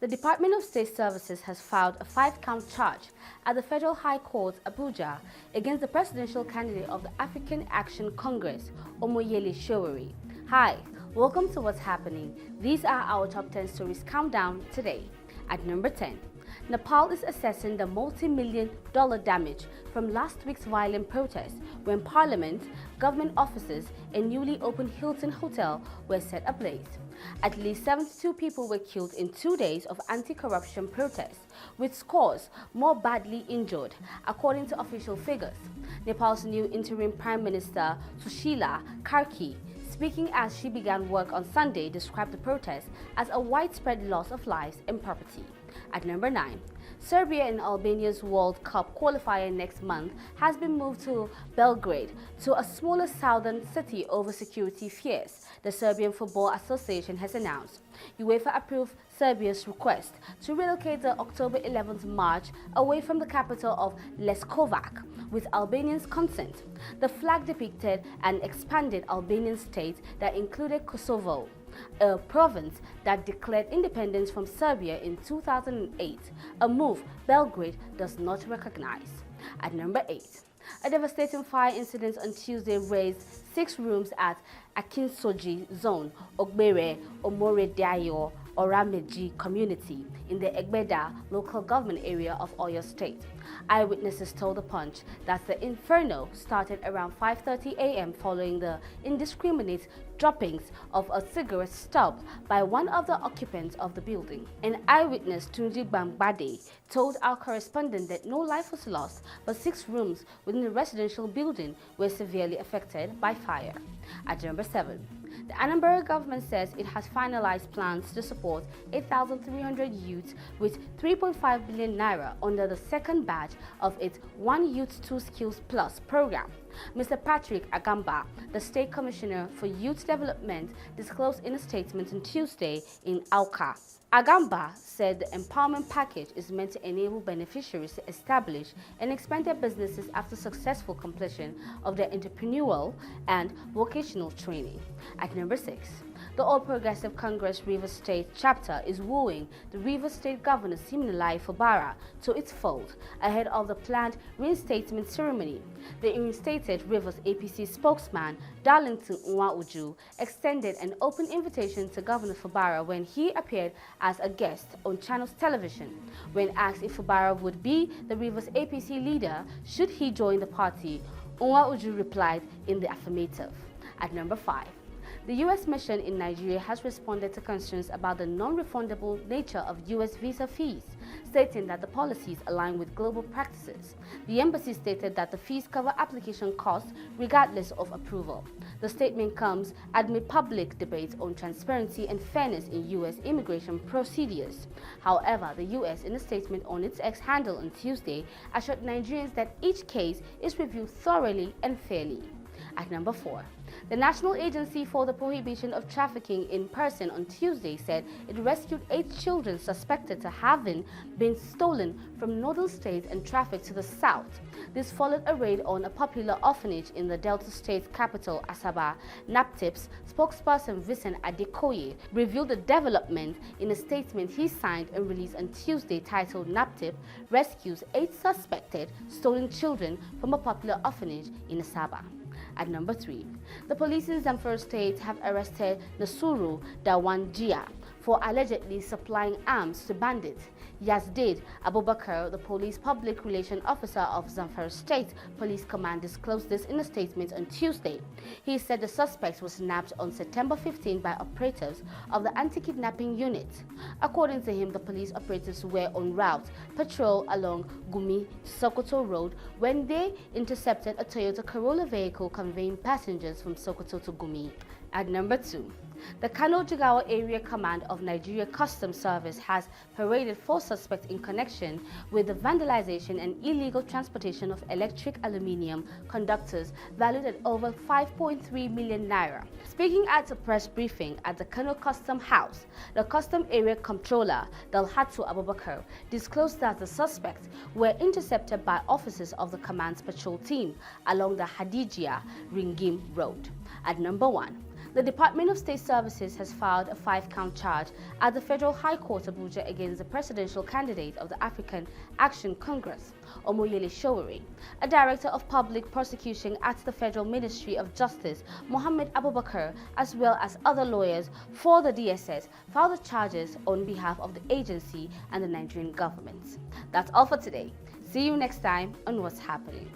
The Department of State Services has filed a 5-count charge at the Federal High Court, Abuja, against the presidential candidate of the African Action Congress, Omoyele Sowore. Hi, welcome to What's Happening. These are our top 10 stories countdown today. At number 10, Nepal is assessing the multi-million-dollar damage from last week's violent protests when parliament, government offices, and newly opened Hilton Hotel were set ablaze. At least 72 people were killed in 2 days of anti-corruption protests, with scores more badly injured, according to official figures. Nepal's new interim Prime Minister, Sushila Karki, speaking as she began work on Sunday, described the protest as a widespread loss of lives and property. At number 9, Serbia and Albania's World Cup qualifier next month has been moved to Belgrade, to a smaller southern city over security fears, the Serbian Football Association has announced. UEFA approved Serbia's request to relocate the October 11th march away from the capital of Leskovac, with Albanians' consent. The flag depicted an expanded Albanian state that included Kosovo, a province that declared independence from Serbia in 2008, a move Belgrade does not recognize. At number 8, a devastating fire incident on Tuesday razed 6 rooms at Akinsoji Zone, Ogbere, Omoredayo, Orameji community in the Egbeda local government area of Oyo State. Eyewitnesses told The Punch that the inferno started around 5:30 a.m. following the indiscriminate droppings of a cigarette stub by one of the occupants of the building. An eyewitness, Tunji Bangbade, told our correspondent that no life was lost, but 6 rooms within the residential building were severely affected by fire. At number 7, the Anambra government says it has finalized plans to support 8,300 youths with 3.5 billion naira under the second batch of its One Youth, Two Skills Plus program. Mr. Patrick Agamba, the State Commissioner for Youth Development, disclosed in a statement on Tuesday in Auka. Agamba said the empowerment package is meant to enable beneficiaries to establish and expand their businesses after successful completion of their entrepreneurial and vocational training. At number 6, the All Progressive Congress Rivers State chapter is wooing the Rivers State Governor Siminalayi Fubara to its fold ahead of the planned reinstatement ceremony. The reinstated Rivers APC spokesman, Darlington Nwauju, extended an open invitation to Governor Fubara when he appeared as a guest on Channels Television. When asked if Fubara would be the Rivers APC leader should he join the party, Nwauju replied in the affirmative. At number 5, the U.S. mission in Nigeria has responded to concerns about the non-refundable nature of U.S. visa fees, stating that the policies align with global practices. The embassy stated that the fees cover application costs regardless of approval. The statement comes amid public debates on transparency and fairness in U.S. immigration procedures. However, the U.S. in a statement on its X handle on Tuesday assured Nigerians that each case is reviewed thoroughly and fairly. At number 4, the National Agency for the Prohibition of Trafficking in Person on Tuesday said it rescued 8 children suspected to having been stolen from northern states and trafficked to the south. This followed a raid on a popular orphanage in the Delta State capital, Asaba. NAPTIP's spokesperson Vincent Adekoye revealed the development in a statement he signed and released on Tuesday titled "NAPTIP Rescues 8 Suspected Stolen Children from a Popular Orphanage in Asaba." At number 3, the police in Zamfara state have arrested Nasuru Dawanjia for allegedly supplying arms to bandits. Yazdid Abubakar, the police public relations officer of Zamfara State Police Command, disclosed this in a statement on Tuesday. He said the suspect was nabbed on September 15 by operatives of the anti-kidnapping unit. According to him, the police operatives were en route patrol along Gumi-Sokoto Road when they intercepted a Toyota Corolla vehicle conveying passengers from Sokoto to Gumi. At number 2, the Kano Jigawa Area Command of Nigeria Customs Service has paraded 4 suspects in connection with the vandalization and illegal transportation of electric aluminium conductors valued at over 5.3 million naira. Speaking at a press briefing at the Kano Custom House, the Custom Area Comptroller Dalhatu Abubakar disclosed that the suspects were intercepted by officers of the command's patrol team along the Hadijia Ringim Road. At number 1, The Department of State Services has filed a 5-count charge at the Federal High Court Abuja against the presidential candidate of the African Action Congress, Omoyele Sowore. A director of public prosecution at the Federal Ministry of Justice, Mohammed Abubakar, as well as other lawyers for the DSS, filed the charges on behalf of the agency and the Nigerian government. That's all for today. See you next time on What's Happening.